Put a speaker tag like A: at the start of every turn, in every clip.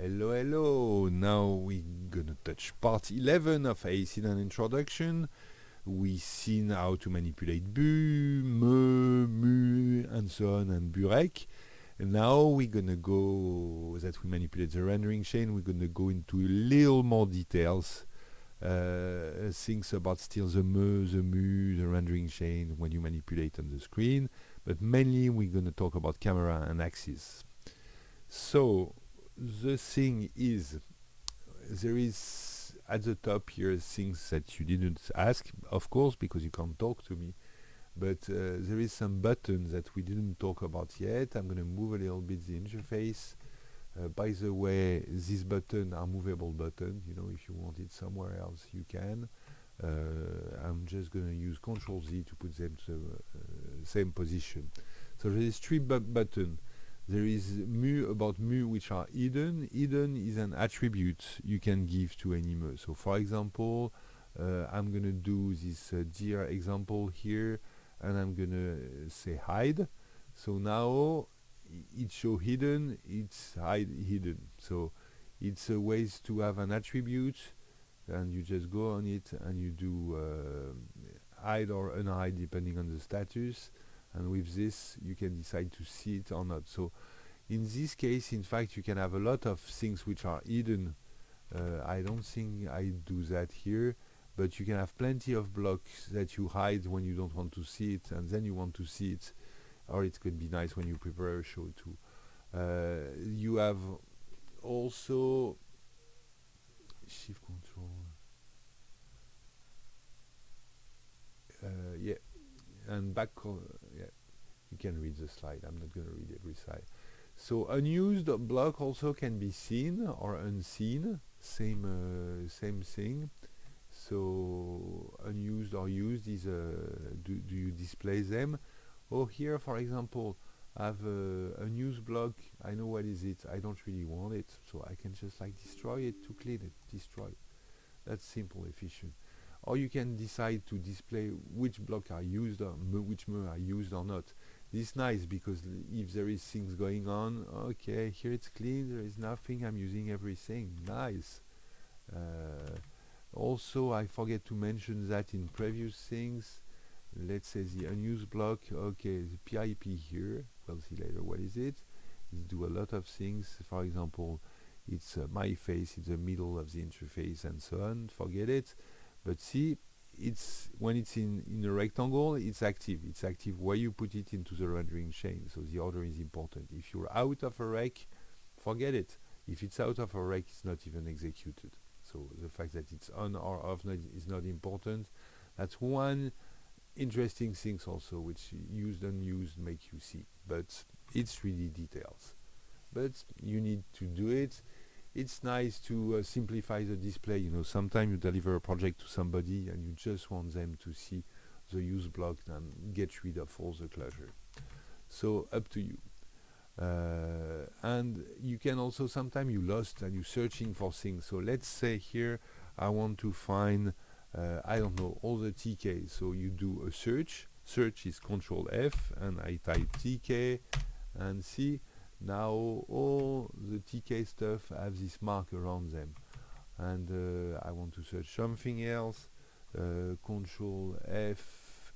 A: Hello, hello. Now we're gonna touch part 11 of AAASeed an Introduction. We've seen how to manipulate BU, MEU, MEU, and so on, and Burek. And now we're gonna go, that we manipulate the rendering chain, we're gonna go into a little more details. Things about still the MEU, the rendering chain when you manipulate on the screen. But mainly we're gonna talk about camera and axis. So, the thing is, there is at the top here things that you didn't ask, of course, because you can't talk to me. But there is some buttons that we didn't talk about yet. I'm going to move a little bit the interface. By the way, these buttons are movable buttons. You know, if you want it somewhere else, you can. I'm just going to use Control Z to put them to the same position. So there is three buttons. There is MEU about MEU which are hidden. Hidden is an attribute you can give to any MEU. So for example, I'm going to do this deer example here, and I'm going to say hide. So now it show hidden, it's hide hidden. So it's a ways to have an attribute, and you just go on it and you do hide or unhide depending on the status. And with this you can decide to see it or not. So in this case, in fact, you can have a lot of things which are hidden. I don't think I do that here, but you can have plenty of blocks that you hide when you don't want to see it, and then you want to see it, or it could be nice when you prepare a show too. You have also shift control. Yeah, and back. Yeah, you can read the slide. I'm not going to read every slide. So unused block also can be seen or unseen. Same thing. So unused or used is do you display them? Oh, here for example, I have a unused block. I know what is it. I don't really want it, so I can just like destroy it to clean it. Destroy. That's simple, efficient. Or you can decide to display which block are used or which MEU are used or not. This is nice because if there is things going on, okay, here it's clean, there is nothing, I'm using everything. Nice. Also, I forget to mention that in previous things. Let's say the unused block, okay, the PIP here, we'll see later what is it. It do a lot of things. For example, it's my face in the middle of the interface and so on, forget it. But see, it's when it's in a rectangle, it's active. It's active where you put it into the rendering chain. So the order is important. If you're out of a rec, forget it. If it's out of a rec, it's not even executed. So the fact that it's on or off is not important. That's one interesting thing also, which used and unused make you see. But it's really details. But you need to do it. It's nice to simplify the display. You know, sometimes you deliver a project to somebody and you just want them to see the use block and get rid of all the clutter. So up to you. And you can also, sometimes you lost and you're searching for things. So let's say here I want to find, I don't know, all the TK. So you do a search. Search is Control F, and I type TK and see. Now all the TK stuff have this mark around them, and I want to search something else. Control F,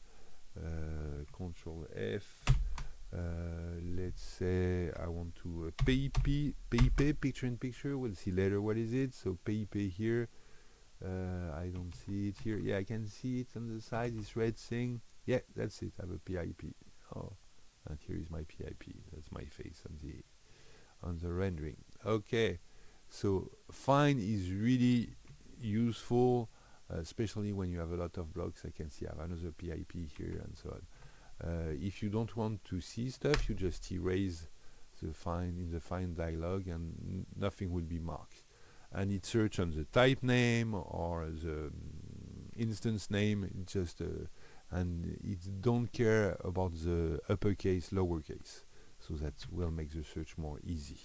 A: Control F. Let's say I want to PIP, picture in picture. We'll see later what is it. So PIP here. I don't see it here. Yeah, I can see it on the side. This red thing. Yeah, that's it. I have a PIP. Oh. And here is my PIP. That's my face on the rendering. Okay, so find is really useful, especially when you have a lot of blocks. I can see I have another PIP here and so on. If you don't want to see stuff, you just erase the find in the find dialog, and nothing will be marked. And it search on the type name or the instance name. Just and it don't care about the uppercase, lowercase, so that will make the search more easy.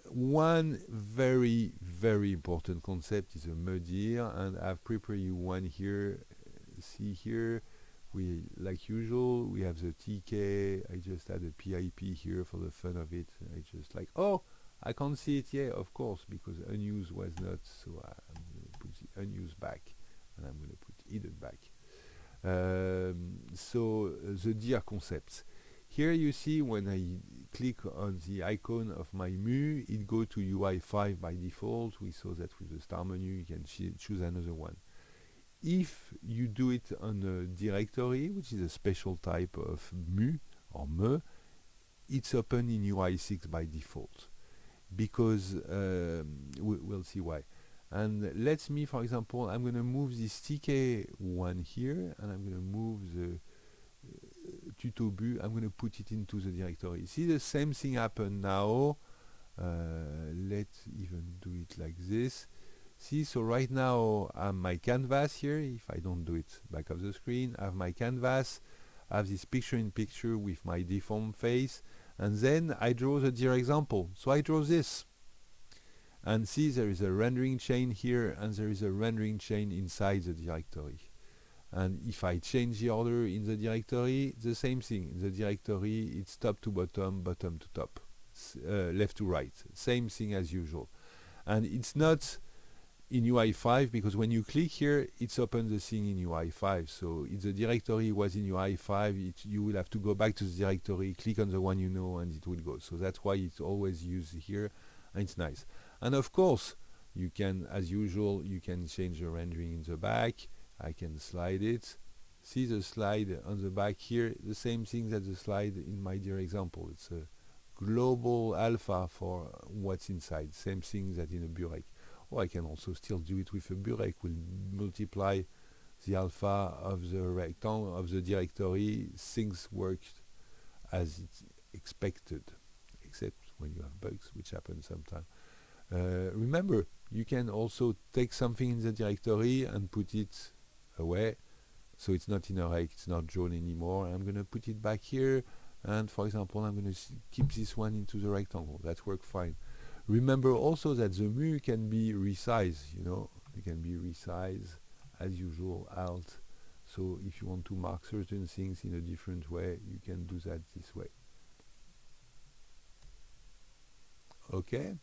A: One very, very important concept is a MEU, and I've prepared you one here. See here, we, like usual, we have the TK. I just add a PIP here for the fun of it. I just like, oh, I can't see it yet, of course, because unused was not, so I'm going to put the unused back, and I'm going to put hidden back. So the dear concepts. Here you see when I click on the icon of my MEU, it goes to UI 5 by default. We saw that with the star menu, you can choose another one. If you do it on a directory, which is a special type of MEU or MEU, it's open in UI 6 by default, because we'll see why. And let's me, for example, I'm going to move this TK1 here, and I'm going to move the tutobu, I'm going to put it into the directory. See, the same thing happen now. Let's even do it like this. See, so right now I have my canvas here. If I don't do it back of the screen, I have my canvas, I have this picture-in-picture with my deformed face, and then I draw the dear example. So I draw this. And see, there is a rendering chain here, and there is a rendering chain inside the directory. And if I change the order in the directory, the same thing. In the directory, it's top to bottom, bottom to top, left to right. Same thing as usual. And it's not in UI 5, because when you click here, it's open the thing in UI 5. So if the directory was in UI 5, you will have to go back to the directory, click on the one you know, and it will go. So that's why it's always used here, and it's nice. And of course, you can, as usual, you can change the rendering in the back. I can slide it. See the slide on the back here, the same thing that the slide in my dear example. It's a global alpha for what's inside. Same thing that in a Burek. Or I can also still do it with a Burek. We'll multiply the alpha of the rectangle of the directory. Things work as it's expected, except when you have bugs, which happen sometimes. Remember, you can also take something in the directory and put it away, so it's not in a rake, it's not drawn anymore. I'm going to put it back here, and for example, I'm going to keep this one into the rectangle. That works fine. Remember also that the MEU can be resized, you know, it can be resized as usual, alt. So if you want to mark certain things in a different way, you can do that this way. Okay.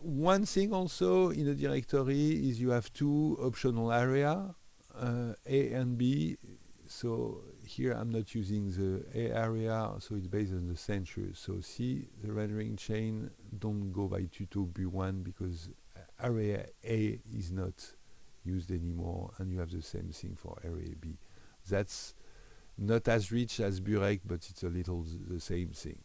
A: One thing also in a directory is you have two optional area, A and B. So here I'm not using the A area, so it's based on the center. So see, the rendering chain don't go by tutobu1 because area A is not used anymore, and you have the same thing for area B. That's not as rich as Burek, but it's a little the same thing,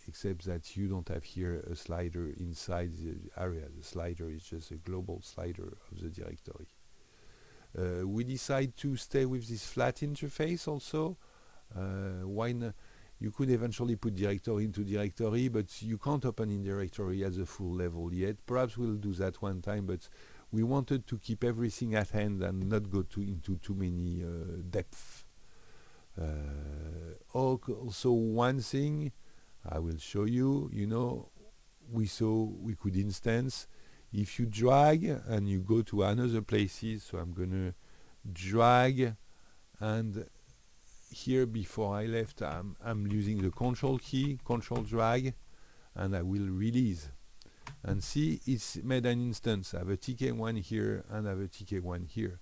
A: except that you don't have here a slider inside the area. The slider is just a global slider of the directory. We decide to stay with this flat interface also. Why not? You could eventually put directory into directory, but you can't open in directory at the full level yet. Perhaps we'll do that one time, but we wanted to keep everything at hand and not go into too many depth. Also, one thing I will show you, you know, we could instance, if you drag and you go to another places, so I'm gonna drag, and here before I left, I'm using the control key, control drag, and I will release. And see, it's made an instance. I have a TK1 here and I have a TK1 here,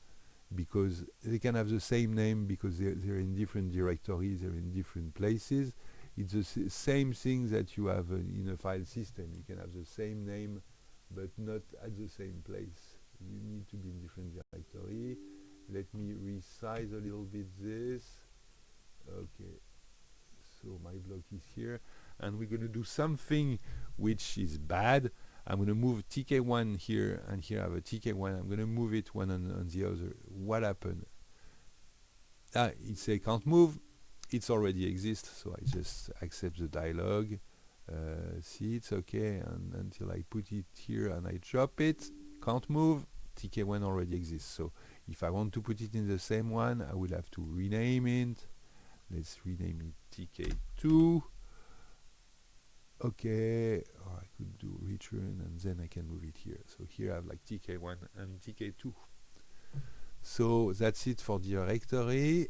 A: because they can have the same name because they're in different directories, they're in different places. It's the same thing that you have in a file system. You can have the same name, but not at the same place. You need to be in different directory. Let me resize a little bit this. Okay, so my block is here, and we're going to do something which is bad. I'm going to move TK1 here, and here I have a TK1. I'm going to move it one on the other. What happened? It says can't move. It's already exists, so I just accept the dialog. See, it's okay, and until I put it here and I drop it, can't move, TK1 already exists. So if I want to put it in the same one, I will have to rename it. Let's rename it TK2. Okay, or I could do return, and then I can move it here. So here I have like TK1 and TK2. So that's it for the directory.